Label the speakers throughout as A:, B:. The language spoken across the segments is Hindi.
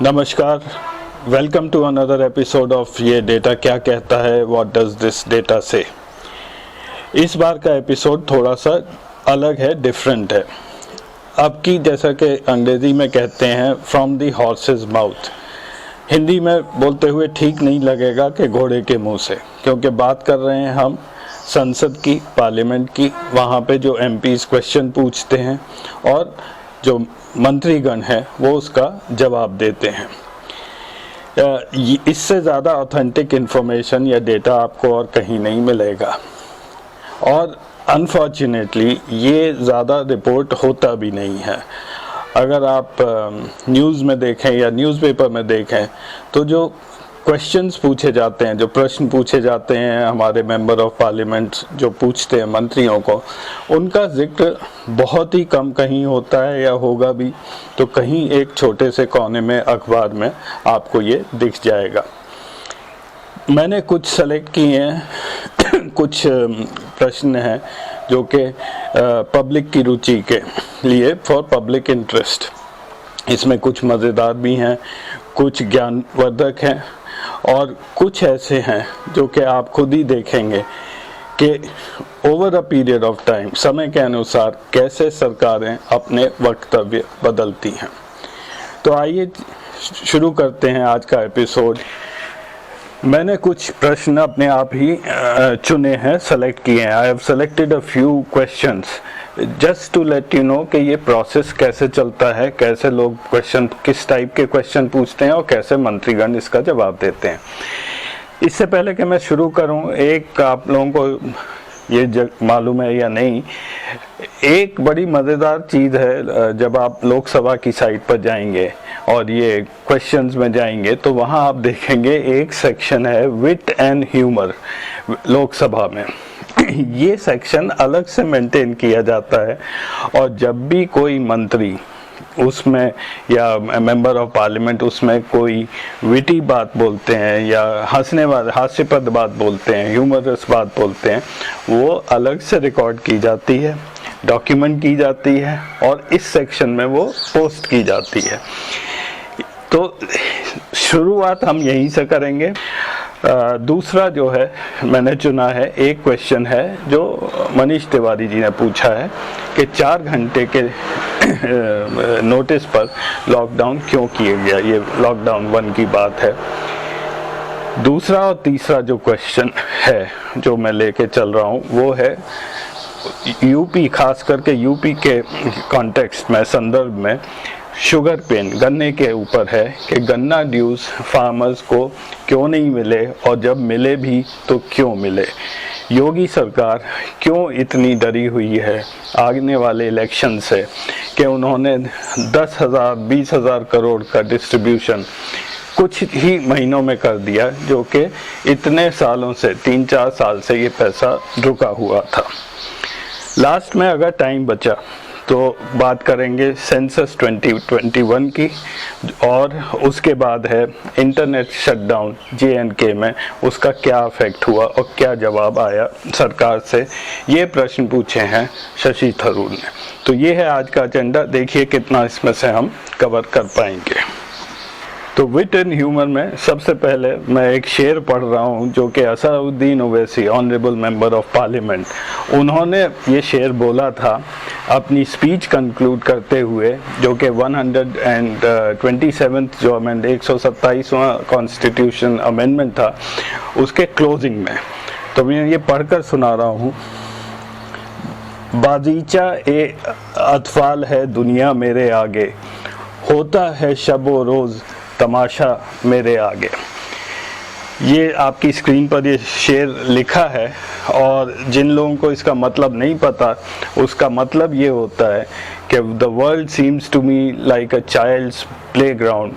A: नमस्कार, welcome to another episode of ये डेटा क्या कहता है, व्हाट डज दिस डेटा से। इस बार का एपिसोड थोड़ा सा अलग है, डिफरेंट है। अब की जैसा कि अंग्रेज़ी में कहते हैं from the horses mouth, Hindi में बोलते हुए ठीक नहीं लगेगा कि घोड़े के मुंह से, क्योंकि बात कर रहे हैं हम संसद की, पार्लियामेंट की। वहाँ पे जो एमपीज़ क्वेश्चन पूछते हैं और जो मंत्रीगण है वो उसका जवाब देते हैं। इससे ज़्यादा ऑथेंटिक इन्फॉर्मेशन या डेटा आपको और कहीं नहीं मिलेगा, और अनफॉर्चुनेटली ये ज़्यादा रिपोर्ट होता भी नहीं है। अगर आप न्यूज़ में देखें या न्यूज़पेपर में देखें तो जो क्वेश्चंस पूछे जाते हैं, जो प्रश्न पूछे जाते हैं हमारे मेंबर ऑफ पार्लियामेंट जो पूछते हैं मंत्रियों को, उनका जिक्र बहुत ही कम कहीं होता है, या होगा भी तो कहीं एक छोटे से कोने में अखबार में आपको ये दिख जाएगा। मैंने कुछ सेलेक्ट किए हैं कुछ प्रश्न हैं जो कि पब्लिक की रुचि के लिए, फॉर पब्लिक इंटरेस्ट। इसमें कुछ मज़ेदार भी हैं, कुछ ज्ञानवर्धक हैं और कुछ ऐसे हैं जो कि आप खुद ही देखेंगे कि over a period of time, समय के अनुसार कैसे सरकारें अपने वक्तव्य बदलती हैं। तो आइए शुरू करते हैं आज का एपिसोड। मैंने कुछ प्रश्न अपने आप ही चुने हैं, सेलेक्ट किए हैं। I have selected a few questions just to let you know कि ये प्रोसेस कैसे चलता है, कैसे लोग क्वेश्चन, किस टाइप के क्वेश्चन पूछते हैं और कैसे मंत्रीगण इसका जवाब देते हैं। इससे पहले कि मैं शुरू करूं, एक आप लोगों को ये मालूम है या नहीं, एक बड़ी मज़ेदार चीज़ है, जब आप लोकसभा की साइट पर जाएंगे और ये क्वेश्चंस में जाएंगे तो वहाँ आप देखेंगे एक सेक्शन है विट एंड ह्यूमर लोकसभा में। ये सेक्शन अलग से मेंटेन किया जाता है, और जब भी कोई मंत्री उसमें या मेंबर ऑफ पार्लियामेंट उसमें कोई विटी बात बोलते हैं या हास्यपद बात बोलते हैं, ह्यूमरस बात बोलते हैं, वो अलग से रिकॉर्ड की जाती है, डॉक्यूमेंट की जाती है और इस सेक्शन में वो पोस्ट की जाती है। तो शुरुआत हम यहीं से करेंगे। दूसरा जो है मैंने चुना है, एक क्वेश्चन है जो मनीष तिवारी जी ने पूछा है कि 4 घंटे के नोटिस पर लॉकडाउन क्यों किया गया। ये लॉकडाउन 1 की बात है। दूसरा और तीसरा जो क्वेश्चन है जो मैं लेके चल रहा हूँ वो है यूपी, खास करके यूपी के कॉन्टेक्स्ट में, संदर्भ में, शुगर पेन, गन्ने के ऊपर है कि गन्ना ड्यूज फार्मर्स को क्यों नहीं मिले, और जब मिले भी तो क्यों मिले। योगी सरकार क्यों इतनी डरी हुई है आने वाले इलेक्शन से कि उन्होंने 10,000 20,000 करोड़ का डिस्ट्रीब्यूशन कुछ ही महीनों में कर दिया, जो कि इतने सालों से, 3-4 साल से ये पैसा रुका हुआ था। लास्ट में अगर टाइम बचा तो बात करेंगे सेंसस 2021 की, और उसके बाद है इंटरनेट शटडाउन JNK में, उसका क्या इफेक्ट हुआ और क्या जवाब आया सरकार से। ये प्रश्न पूछे हैं शशि थरूर ने। तो ये है आज का एजेंडा, देखिए कितना इसमें से हम कवर कर पाएंगे। तो विट एंड ह्यूमर में सबसे पहले मैं एक शेर पढ़ रहा हूँ जो कि Asaduddin Owaisi, honourable member of parliament, उन्होंने ये शेर बोला था अपनी स्पीच कंक्लूड करते हुए, जो कि 127th जो अमेंड 127वां कॉन्स्टिट्यूशन अमेंडमेंट था उसके क्लोजिंग में। तो मैं ये पढ़कर सुना रहा हूँ। बाजीचा ए अतफाल है दुनिया मेरे आगे, होता है शब व रोज़ तमाशा मेरे आगे। ये आपकी स्क्रीन पर ये शेर लिखा है, और जिन लोगों को इसका मतलब नहीं पता, उसका मतलब ये होता है कि the world seems to me like a child's playground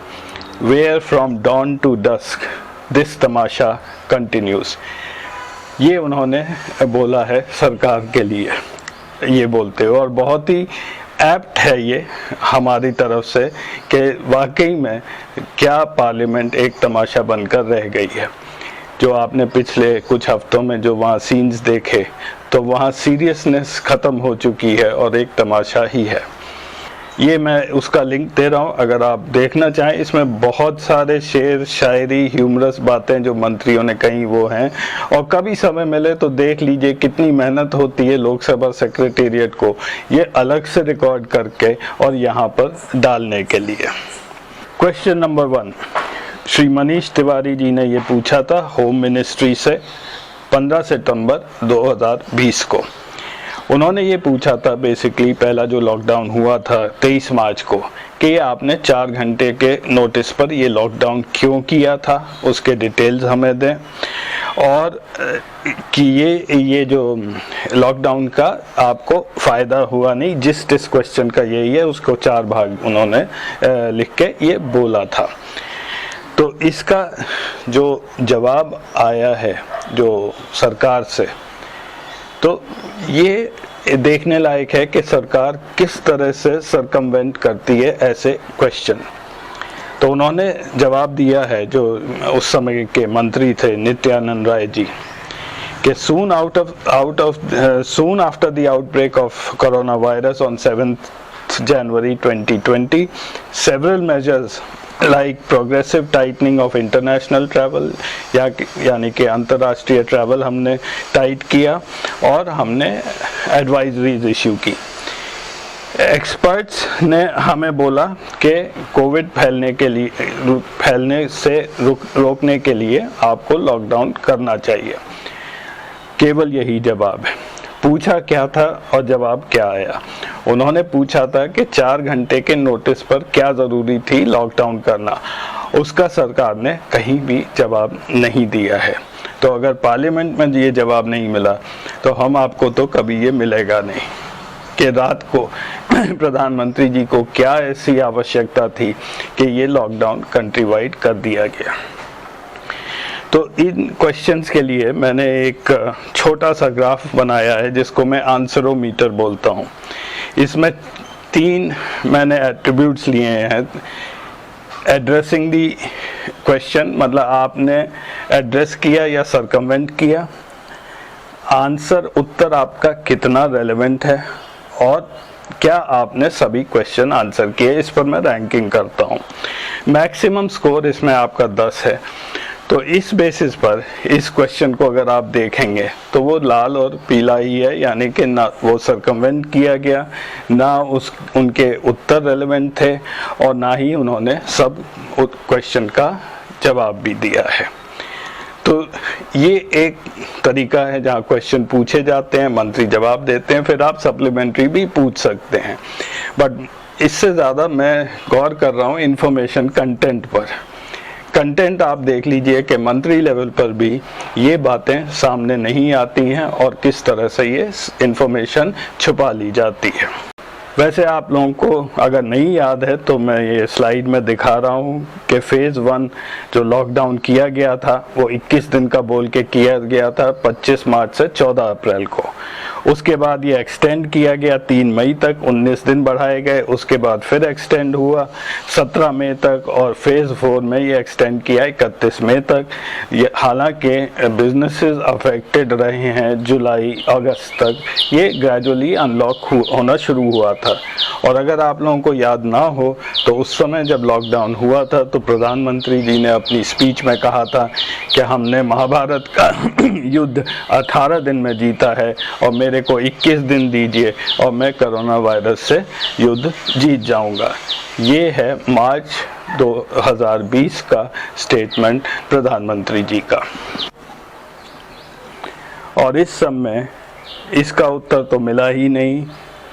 A: where from dawn to dusk this tamasha continues. ये उन्होंने बोला है सरकार के लिए, ये बोलते हो, और बहुत ही एप्ट है ये हमारी तरफ से कि वाकई में क्या पार्लियामेंट एक तमाशा बनकर रह गई है। जो आपने पिछले कुछ हफ्तों में जो वहाँ सीन्स देखे, तो वहाँ सीरियसनेस ख़त्म हो चुकी है और एक तमाशा ही है। ये मैं उसका लिंक दे रहा हूँ, अगर आप देखना चाहें। इसमें बहुत सारे शेर शायरी ह्यूमरस बातें जो मंत्रियों ने कही वो हैं, और कभी समय मिले तो देख लीजिए कितनी मेहनत होती है लोकसभा सेक्रेटेरिएट को ये अलग से रिकॉर्ड करके और यहाँ पर डालने के लिए। क्वेश्चन नंबर 1 श्री मनीष तिवारी जी ने ये पूछा था होम मिनिस्ट्री से 15 सितंबर 2020 को। उन्होंने ये पूछा था बेसिकली पहला जो लॉकडाउन हुआ था 23 मार्च को, कि आपने 4 घंटे के नोटिस पर ये लॉकडाउन क्यों किया था, उसके डिटेल्स हमें दें, और कि ये जो लॉकडाउन का आपको फ़ायदा हुआ नहीं, जिस क्वेश्चन का यही है उसको 4 भाग उन्होंने लिख के ये बोला था। तो इसका जो जवाब आया है जो सरकार से, तो ये देखने लायक है कि सरकार किस तरह से सरकमवेंट करती है ऐसे क्वेश्चन। तो उन्होंने जवाब दिया है जो उस समय के मंत्री थे नित्यानंद राय जी, कि soon after the outbreak of coronavirus on 7th January 2020, several measures like progressive tightening of international travel यानी कि अंतर्राष्ट्रीय ट्रैवल हमने टाइट किया और हमने एडवाइजरीज इशू की। एक्सपर्ट्स ने हमें बोला कि कोविड फैलने से रोकने के लिए आपको लॉकडाउन करना चाहिए। केवल यही जवाब है। पूछा क्या था और जवाब क्या आया? उन्होंने पूछा था कि 4 घंटे के नोटिस पर क्या ज़रूरी थी लॉकडाउन करना, उसका सरकार ने कहीं भी जवाब नहीं दिया है। तो अगर पार्लियामेंट में ये जवाब नहीं मिला तो हम आपको तो कभी ये मिलेगा नहीं कि रात को प्रधानमंत्री जी को क्या ऐसी आवश्यकता थी कि ये लॉकडाउन कंट्री वाइड कर दिया गया। तो इन क्वेश्चंस के लिए मैंने एक छोटा सा ग्राफ बनाया है जिसको मैं आंसरोमीटर बोलता हूँ। इसमें 3 मैंने एट्रीब्यूट्स लिए हैं। एड्रेसिंग दी क्वेश्चन, मतलब आपने एड्रेस किया या सरकमवेंट किया। आंसर, उत्तर आपका कितना रेलेवेंट है, और क्या आपने सभी क्वेश्चन आंसर किए। इस पर मैं रैंकिंग करता हूँ। मैक्सिमम स्कोर इसमें आपका 10 है। तो इस बेसिस पर इस क्वेश्चन को अगर आप देखेंगे तो वो लाल और पीला ही है, यानी कि ना वो सरकमवेंट किया गया, ना उनके उत्तर रेलेवेंट थे, और ना ही उन्होंने सब क्वेश्चन का जवाब भी दिया है। तो ये एक तरीका है जहाँ क्वेश्चन पूछे जाते हैं, मंत्री जवाब देते हैं, फिर आप सप्लीमेंट्री भी पूछ सकते हैं। बट इससे ज़्यादा मैं गौर कर रहा हूँ इन्फॉर्मेशन कंटेंट पर। कंटेंट आप देख लीजिए कि मंत्री लेवल पर भी ये बातें सामने नहीं आती हैं और किस तरह से ये इंफॉर्मेशन छुपा ली जाती है। वैसे आप लोगों को अगर नहीं याद है तो मैं ये स्लाइड में दिखा रहा हूँ कि फ़ेज़ 1 जो लॉकडाउन किया गया था वो 21 दिन का बोल के किया गया था 25 मार्च से 14 अप्रैल को। उसके बाद ये एक्सटेंड किया गया 3 मई तक, 19 दिन बढ़ाए गए। उसके बाद फिर एक्सटेंड हुआ 17 मई तक, और फेज़ 4 में ये एक्सटेंड किया 31 मई तक। ये हालांकि बिजनेसेस अफेक्टेड रहे हैं जुलाई अगस्त तक, ये ग्रेजुअली अनलॉक होना शुरू हुआ था। और अगर आप लोगों को याद ना हो तो उस समय जब लॉकडाउन हुआ था तो प्रधानमंत्री जी ने अपनी स्पीच में कहा था कि हमने महाभारत का युद्ध 18 दिन में जीता है और मेरे को 21 दिन दीजिए और मैं कोरोना वायरस से युद्ध जीत जाऊंगा। ये है मार्च 2020 का स्टेटमेंट प्रधानमंत्री जी का। और इस समय इसका उत्तर तो मिला ही नहीं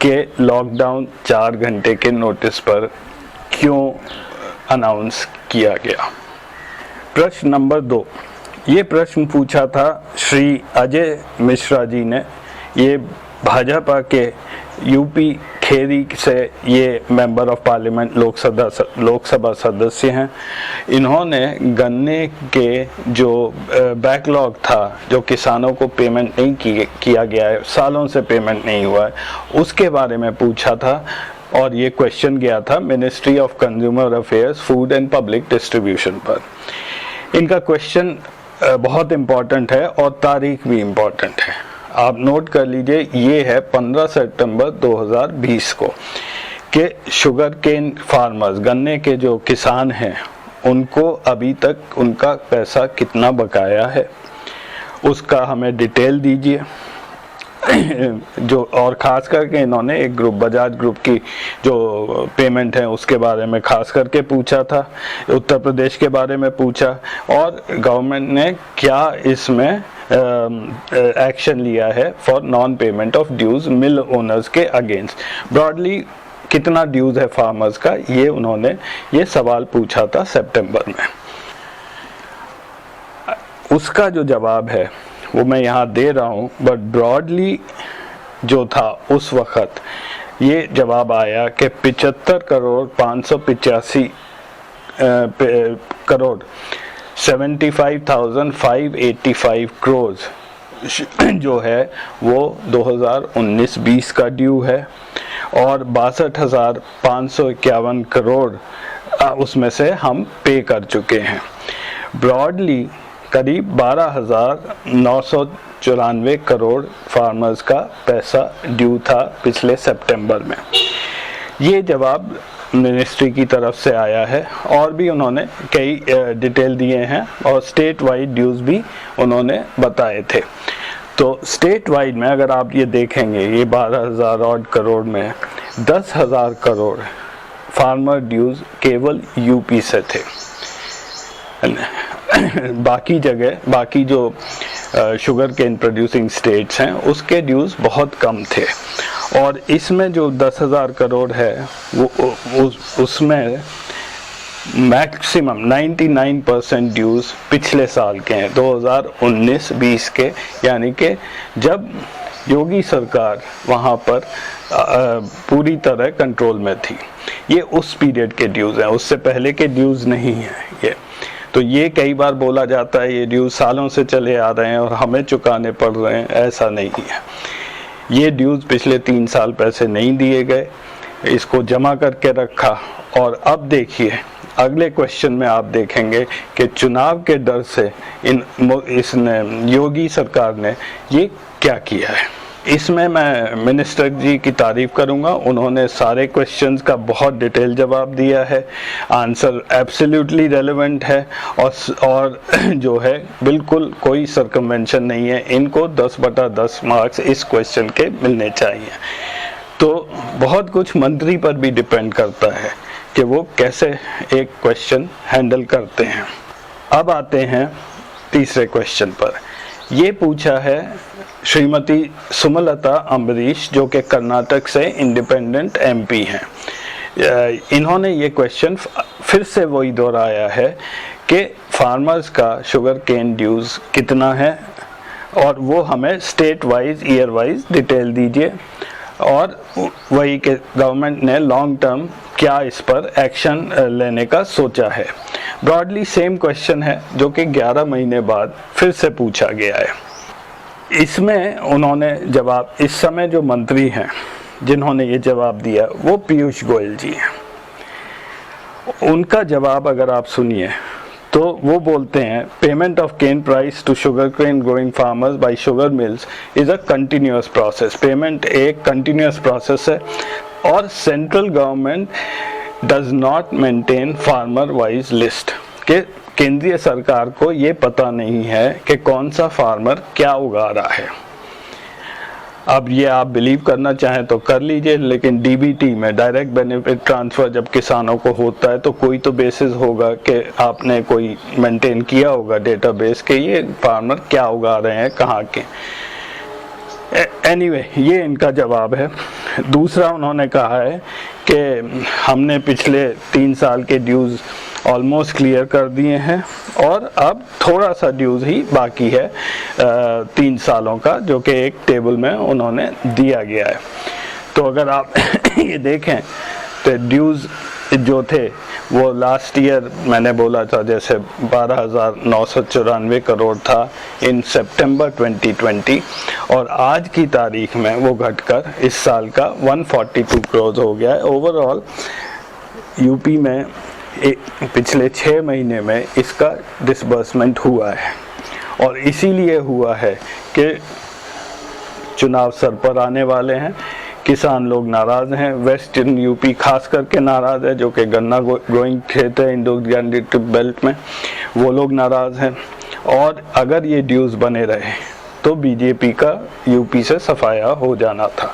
A: कि लॉकडाउन 4 घंटे के नोटिस पर क्यों अनाउंस किया गया। प्रश्न नंबर 2, ये प्रश्न पूछा था श्री अजय मिश्रा जी ने। ये भाजपा के यूपी खेरी से ये मेंबर ऑफ पार्लियामेंट लोकसभा सदस्य हैं। इन्होंने गन्ने के जो बैकलॉग था, जो किसानों को पेमेंट नहीं किया गया है, सालों से पेमेंट नहीं हुआ है, उसके बारे में पूछा था। और ये क्वेश्चन गया था ministry of consumer affairs, food and public distribution पर। इनका क्वेश्चन बहुत इम्पॉर्टेंट है और तारीख भी इम्पॉर्टेंट है। आप नोट कर लीजिए, ये है 15 सितंबर 2020 को कि शुगर केन फार्मर्स, गन्ने के जो किसान हैं, उनको अभी तक उनका पैसा कितना बकाया है उसका हमें डिटेल दीजिए। जो और ख़ास करके इन्होंने एक ग्रुप, बजाज ग्रुप की जो पेमेंट है उसके बारे में ख़ास करके पूछा था, उत्तर प्रदेश के बारे में पूछा, और गवर्नमेंट ने क्या इसमें एक्शन लिया है for non payment of dues mill owners के अगेंस्ट। ब्रॉडली कितना ड्यूज है फार्मर्स का, ये उन्होंने ये सवाल पूछा था सितंबर में। उसका जो जवाब है वो मैं यहाँ दे रहा हूँ, बट ब्रॉडली जो था उस वक़्त ये जवाब आया कि 75 करोड़ 585 करोड़ 75,585 करोड़ जो है वो 2019-20 का ड्यू है, और 62,551 करोड़ उसमें से हम पे कर चुके हैं। ब्रॉडली करीब 12,994 करोड़ फार्मर्स का पैसा ड्यू था पिछले सितंबर में। ये जवाब मिनिस्ट्री की तरफ से आया है, और भी उन्होंने कई डिटेल दिए हैं, और स्टेट वाइड ड्यूज भी उन्होंने बताए थे। तो स्टेट वाइड में अगर आप ये देखेंगे, ये 12,000 ऑड करोड़ में 10,000 करोड़ फार्मर ड्यूज केवल यूपी से थे। बाकी जगह, बाकी जो शुगर केन प्रोड्यूसिंग स्टेट्स हैं उसके ड्यूज बहुत कम थे, और इसमें जो 10,000 करोड़ है वो उसमें मैक्सिमम 99% ड्यूज पिछले साल के हैं, 2019-20 के, यानी कि जब योगी सरकार वहाँ पर पूरी तरह कंट्रोल में थी। ये उस पीरियड के ड्यूज हैं, उससे पहले के ड्यूज नहीं हैं ये। तो ये कई बार बोला जाता है ये ड्यूज सालों से चले आ रहे हैं और हमें चुकाने पड़ रहे हैं, ऐसा नहीं है। ये ड्यूज पिछले 3 साल पैसे नहीं दिए गए, इसको जमा करके रखा, और अब देखिए अगले क्वेश्चन में आप देखेंगे कि चुनाव के डर से इसने योगी सरकार ने ये क्या किया है। इसमें मैं मिनिस्टर जी की तारीफ करूंगा, उन्होंने सारे क्वेश्चंस का बहुत डिटेल जवाब दिया है, आंसर एब्सोल्युटली रेलेवेंट है, और जो है बिल्कुल कोई सर्कमवेंशन नहीं है। इनको 10/10 मार्क्स इस क्वेश्चन के मिलने चाहिए। तो बहुत कुछ मंत्री पर भी डिपेंड करता है कि वो कैसे एक क्वेश्चन हैंडल करते हैं। अब आते हैं तीसरे क्वेश्चन पर। ये पूछा है श्रीमती सुमलता अम्बरीश, जो कि कर्नाटक से इंडिपेंडेंट एमपी हैं। इन्होंने ये क्वेश्चन फिर से वही दोहराया है कि फार्मर्स का शुगर केन ड्यूज कितना है, और वो हमें state wise, year wise detail दीजिए, और वही कि गवर्नमेंट ने लॉन्ग टर्म क्या इस पर एक्शन लेने का सोचा है। ब्रॉडली सेम क्वेश्चन है जो कि 11 महीने बाद फिर से पूछा गया है। इसमें उन्होंने जवाब, इस समय जो मंत्री हैं जिन्होंने ये जवाब दिया वो पीयूष गोयल जी हैं। उनका जवाब अगर आप सुनिए तो वो बोलते हैं, payment of cane price to sugar cane growing farmers by sugar mills is a continuous process. Payment एक कंटिन्यूअस प्रोसेस है, और central government does not maintain farmer wise list, के केंद्रीय सरकार को ये पता नहीं है कि कौन सा फार्मर क्या उगा रहा है। अब ये आप बिलीव करना चाहें तो कर लीजिए, लेकिन डीबीटी में, डायरेक्ट बेनिफिट ट्रांसफ़र, जब किसानों को होता है तो कोई तो बेसिस होगा कि आपने कोई मेंटेन किया होगा डेटाबेस के ये फार्मर क्या उगा रहे हैं, कहाँ के। एनीवे, ये इनका जवाब है। दूसरा उन्होंने कहा है कि हमने पिछले 3 साल के ड्यूज़ ऑलमोस्ट क्लियर कर दिए हैं, और अब थोड़ा सा ड्यूज़ ही बाकी है 3 सालों का, जो कि एक टेबल में उन्होंने दिया गया है। तो अगर आप ये देखें तो ड्यूज़ जो थे वो लास्ट ईयर मैंने बोला था जैसे 12,994 करोड़ था इन सितंबर 2020, और आज की तारीख में वो घटकर इस साल का 142 करोड़ हो गया है। ओवरऑल यूपी में पिछले 6 महीने में इसका डिसबर्समेंट हुआ है, और इसीलिए हुआ है कि चुनाव सर पर आने वाले हैं, किसान लोग नाराज़ हैं, वेस्टर्न यूपी खास करके नाराज़ है, जो कि गन्ना ग्रोइंग खेत है इंडो गैंजेटिक बेल्ट में, वो लोग नाराज़ हैं। और अगर ये ड्यूज़ बने रहे तो बीजेपी का यूपी से सफाया हो जाना था।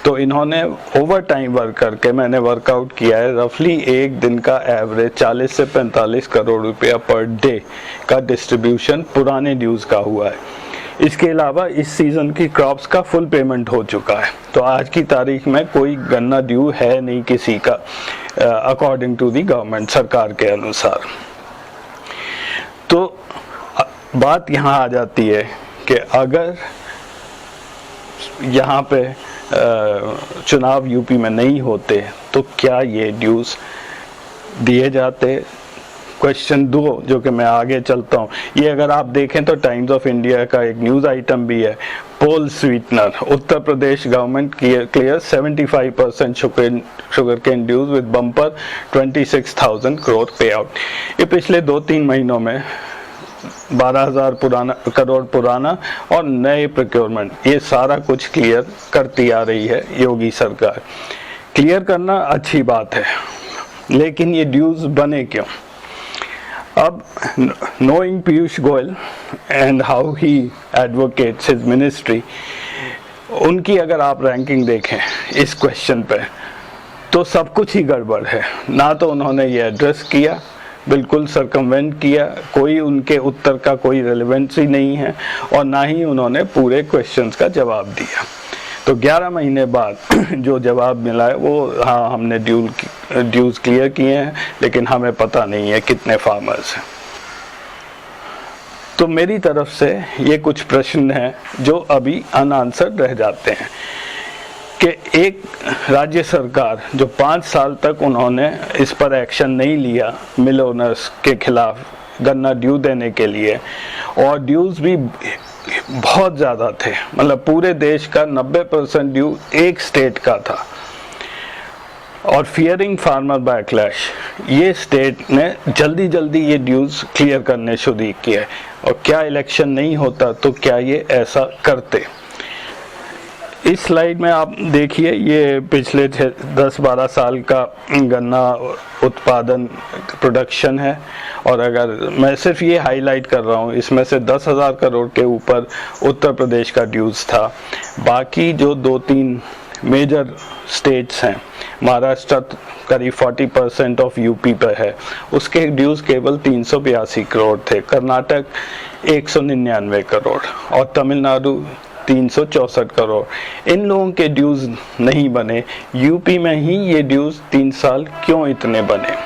A: तो इन्होंने ओवर टाइम वर्क करके, मैंने वर्कआउट किया है, रफली एक दिन का एवरेज 40 से 45 करोड़ रुपया पर डे का डिस्ट्रीब्यूशन पुराने ड्यूज़ का हुआ है। इसके अलावा इस सीज़न की क्रॉप्स का फुल पेमेंट हो चुका है। तो आज की तारीख में कोई गन्ना ड्यू है नहीं किसी का, अकॉर्डिंग टू दी गवर्नमेंट, सरकार के अनुसार। तो बात यहाँ आ जाती है कि अगर यहाँ पे चुनाव यूपी में नहीं होते तो क्या ये ड्यूज़ दिए जाते। क्वेश्चन 2 जो कि मैं आगे चलता हूँ, ये अगर आप देखें तो टाइम्स ऑफ इंडिया का एक न्यूज़ आइटम भी है, poll sweetener, Uttar Pradesh government clear 75% sugar cane dues with bumper 26,000 crore pay out. ये पिछले 2-3 महीनों में 12,000 करोड़ पुराना और नए प्रोक्योरमेंट, ये सारा कुछ क्लियर करती आ रही है योगी सरकार। क्लियर करना अच्छी बात है, लेकिन ये ड्यूज बने क्यों। अब knowing Piyush Goyal and how he advocates his ministry, उनकी अगर आप रैंकिंग देखें इस क्वेश्चन पे तो सब कुछ ही गड़बड़ है। ना तो उन्होंने ये एड्रेस किया, बिल्कुल सरकमवेंट किया, कोई उनके उत्तर का कोई रेलेवेंसी नहीं है, और ना ही उन्होंने पूरे क्वेश्चंस का जवाब दिया। तो 11 महीने बाद जो जवाब मिला है वो, हाँ हमने ड्यूज़ क्लियर किए हैं, लेकिन हमें पता नहीं है कितने फार्मर्स हैं। तो मेरी तरफ से ये कुछ प्रश्न हैं जो अभी अनआंसर्ड रह जाते हैं कि एक राज्य सरकार जो 5 साल तक उन्होंने इस पर एक्शन नहीं लिया मिल ओनर्स के खिलाफ गन्ना ड्यू देने के लिए, और ड्यूज़ भी बहुत ज़्यादा थे, मतलब पूरे देश का 90% ड्यू एक स्टेट का था, और फियरिंग फार्मर बैकलैश, ये स्टेट ने जल्दी ये ड्यूज़ क्लियर करने शुरू किए। और क्या इलेक्शन नहीं होता तो क्या ये ऐसा करते। इस स्लाइड में आप देखिए, ये पिछले 10-12 साल का गन्ना उत्पादन प्रोडक्शन है, और अगर मैं सिर्फ ये हाईलाइट कर रहा हूँ, इसमें से 10,000 करोड़ के ऊपर उत्तर प्रदेश का ड्यूज़ था। बाकी जो 2-3 मेजर स्टेट्स हैं, महाराष्ट्र करीब 40% ऑफ यूपी पर है, उसके ड्यूज़ केवल 382 करोड़ थे, कर्नाटक 199 करोड़ और तमिलनाडु 364 करोड़। इन लोगों के ड्यूज़ नहीं बने, यूपी में ही ये ड्यूज़ 3 साल क्यों इतने बने।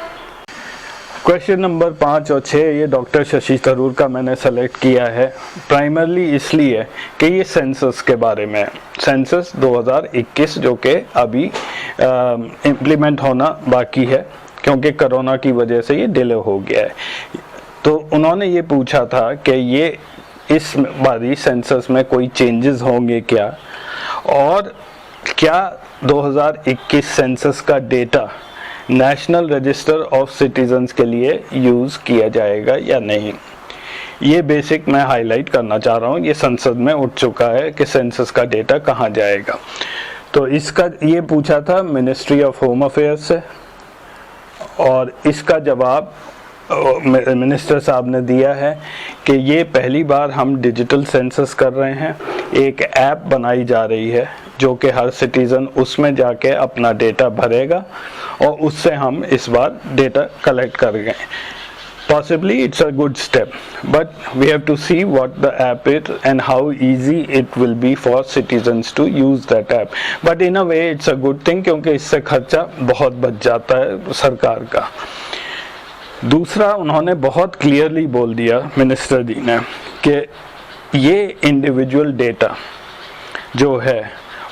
A: क्वेश्चन नंबर 5 और 6 ये डॉक्टर शशि थरूर का मैंने सेलेक्ट किया है, प्राइमरली इसलिए कि ये सेंसस के बारे में, सेंसस 2021 जो कि अभी इम्प्लीमेंट होना बाकी है क्योंकि कोरोना की वजह से ये डिले हो गया है। तो उन्होंने ये पूछा था कि ये इस बारी सेंसस में कोई चेंजेस होंगे क्या, और क्या 2021 सेंसस का data national register of citizens के लिए यूज़ किया जाएगा या नहीं। ये बेसिक मैं हाईलाइट करना चाह रहा हूँ, ये संसद में उठ चुका है कि सेंसस का डेटा कहाँ जाएगा। तो इसका ये पूछा था मिनिस्ट्री ऑफ होम अफेयर्स से, और इसका जवाब मिनिस्टर साहब ने दिया है कि ये पहली बार हम डिजिटल सेंसस कर रहे हैं, एक ऐप बनाई जा रही है जो कि हर सिटीज़न उसमें जाके अपना डेटा भरेगा और उससे हम इस बार डेटा कलेक्ट करेंगे। Possibly it's a good step, but we have to see what the app is and how easy it will be for citizens to use that app. But in a way it's a good thing क्योंकि इससे खर्चा बहुत बच जाता है सरकार का। दूसरा, उन्होंने बहुत क्लियरली बोल दिया मिनिस्टर जी ने कि ये इंडिविजुअल डेटा जो है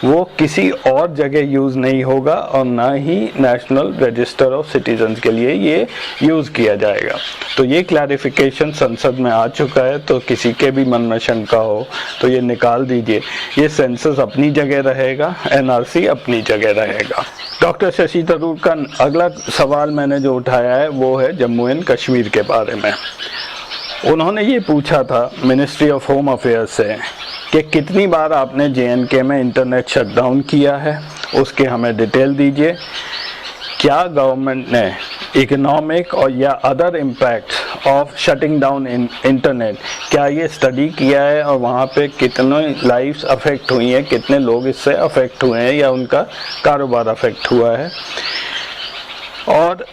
A: वो किसी और जगह यूज़ नहीं होगा और ना ही नेशनल रजिस्टर ऑफ सिटीजन्स के लिए ये यूज़ किया जाएगा। तो ये क्लैरिफिकेशन संसद में आ चुका है, तो किसी के भी मन में शंका हो तो ये निकाल दीजिए। ये सेंसस अपनी जगह रहेगा, एनआरसी अपनी जगह रहेगा। डॉक्टर शशि थरूर का अगला सवाल मैंने जो उठाया है वो है जम्मू एंड कश्मीर के बारे में। उन्होंने ये पूछा था मिनिस्ट्री ऑफ होम अफेयर्स से कि कितनी बार आपने JNK में इंटरनेट शटडाउन किया है उसके हमें डिटेल दीजिए। क्या गवर्नमेंट ने इकोनॉमिक और या other impact of shutting down in internet, क्या ये स्टडी किया है और वहाँ पे कितने लाइव्स अफेक्ट हुई हैं, कितने लोग इससे अफेक्ट हुए हैं या उनका कारोबार अफेक्ट हुआ है, और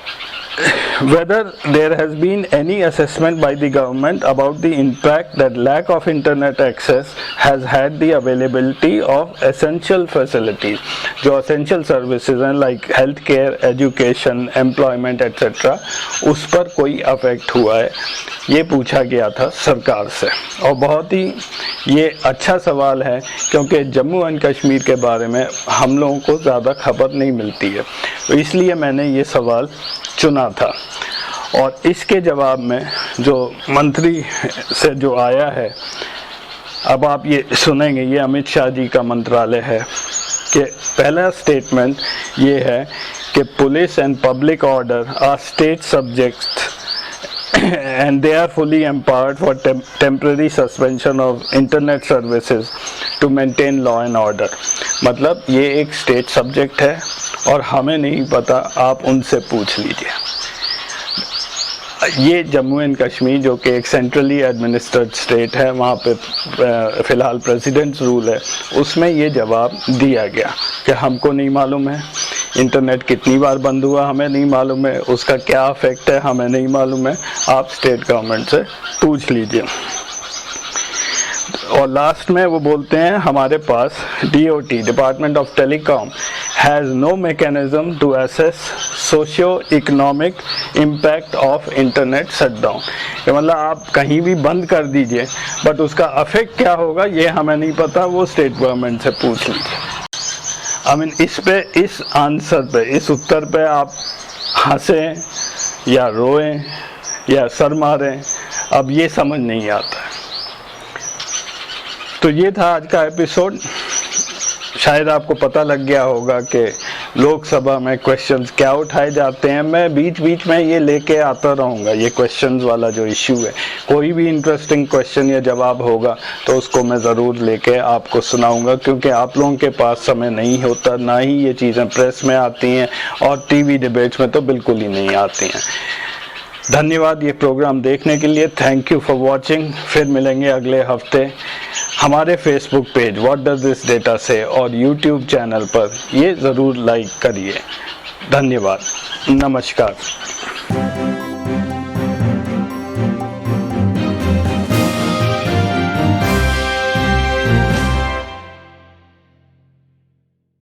A: whether there has been any assessment by the government about the impact that lack of internet access has had the availability of essential facilities, जो essential services हैं like health care, education, employment etc. उस पर कोई अफेक्ट हुआ है, ये पूछा गया था सरकार से। और बहुत ही ये अच्छा सवाल है क्योंकि जम्मू एंड कश्मीर के बारे में हम लोगों को ज़्यादा खबर नहीं मिलती है, तो इसलिए मैंने ये सवाल चुना था। और इसके जवाब में जो मंत्री से जो आया है, अब आप ये सुनेंगे, ये अमित शाह जी का मंत्रालय है, कि पहला स्टेटमेंट ये है कि police and public order are state subjects and they are fully empowered for temporary suspension of internet services to maintain law and order। मतलब ये एक स्टेट सब्जेक्ट है और हमें नहीं पता, आप उनसे पूछ लीजिए। ये जम्मू एंड कश्मीर जो कि एक सेंट्रली एडमिनिस्ट्रेटेड स्टेट है, वहाँ पे फ़िलहाल प्रेसिडेंट्स रूल है, उसमें ये जवाब दिया गया कि हमको नहीं मालूम है, इंटरनेट कितनी बार बंद हुआ हमें नहीं मालूम है, उसका क्या इफेक्ट है हमें नहीं मालूम है, आप स्टेट गवर्नमेंट से पूछ लीजिए। और लास्ट में वो बोलते हैं हमारे पास DOT, department of telecom, has no mechanism to assess socio economic impact of internet shutdown. मतलब आप कहीं भी बंद कर दीजिए बट उसका अफेक्ट क्या होगा ये हमें नहीं पता, वो स्टेट गवर्नमेंट से पूछ लीजिए। इस पे, इस आंसर पे, इस उत्तर पे आप हंसें या रोएं या सर मारें, अब ये समझ नहीं आता है। तो ये था आज का एपिसोड। शायद आपको पता लग गया होगा कि लोकसभा में क्वेश्चंस क्या उठाए जाते हैं। मैं बीच बीच में ये लेके आता रहूँगा, ये क्वेश्चंस वाला जो इश्यू है, कोई भी इंटरेस्टिंग क्वेश्चन या जवाब होगा तो उसको मैं ज़रूर लेके आपको सुनाऊंगा, क्योंकि आप लोगों के पास समय नहीं होता, ना ही ये चीज़ें प्रेस में आती हैं और टीवी डिबेट्स में तो बिल्कुल ही नहीं आती हैं। धन्यवाद ये प्रोग्राम देखने के लिए। Thank you for watching. फिर मिलेंगे अगले हफ्ते हमारे Facebook page what does this data से और यूट्यूब चैनल पर ये ज़रूर लाइक करिए। धन्यवाद, नमस्कार।